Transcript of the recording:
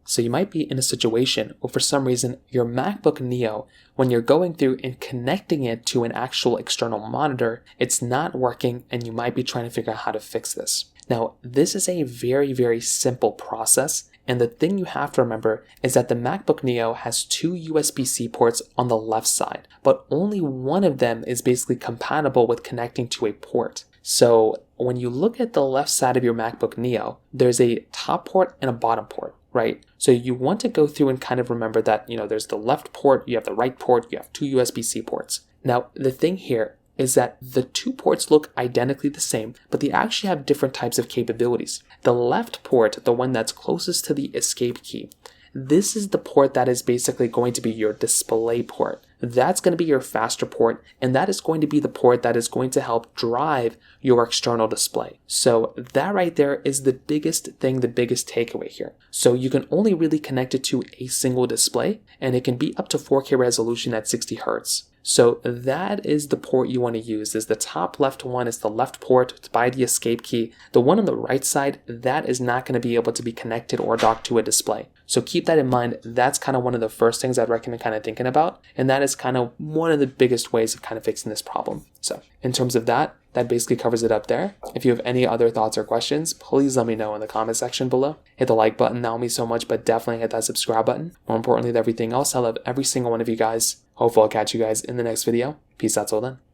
So you might be in a situation where for some reason your MacBook Neo, when you're going through and connecting it to an actual external monitor, it's not working and you might be trying to figure out how to fix this. Now, this is a very, very simple process. And the thing you have to remember is that the MacBook Neo has 2 USB-C ports on the left side, but only one of them is basically compatible with connecting to a port. So when you look at the left side of your MacBook Neo, there's a top port and a bottom port, right? So you want to go through and kind of remember that, there's the left port, you have the right port, you have 2 USB-C ports. Now, the thing here is that the 2 ports look identically the same, but they actually have different types of capabilities. The left port, the one that's closest to the escape key, this is the port that is basically going to be your display port. That's going to be your faster port, and that is going to be the port that is going to help drive your external display. So that right there is the biggest thing, the biggest takeaway here. So you can only really connect it to a single display, and it can be up to 4K resolution at 60 Hz. So that is the port you want to use. Is the top left one is the left port. It's by the escape key. The one on the right side, that is not going to be able to be connected or docked to a display. So keep that in mind. That's kind of one of the first things I'd recommend kind of thinking about. And that is kind of one of the biggest ways of kind of fixing this problem. So in terms of that basically covers it up there. If you have any other thoughts or questions, please let me know in the comment section below. Hit the like button, that will mean so much, but definitely hit that subscribe button. More importantly than everything else, I love every single one of you guys. Hopefully I'll catch you guys in the next video. Peace out till then.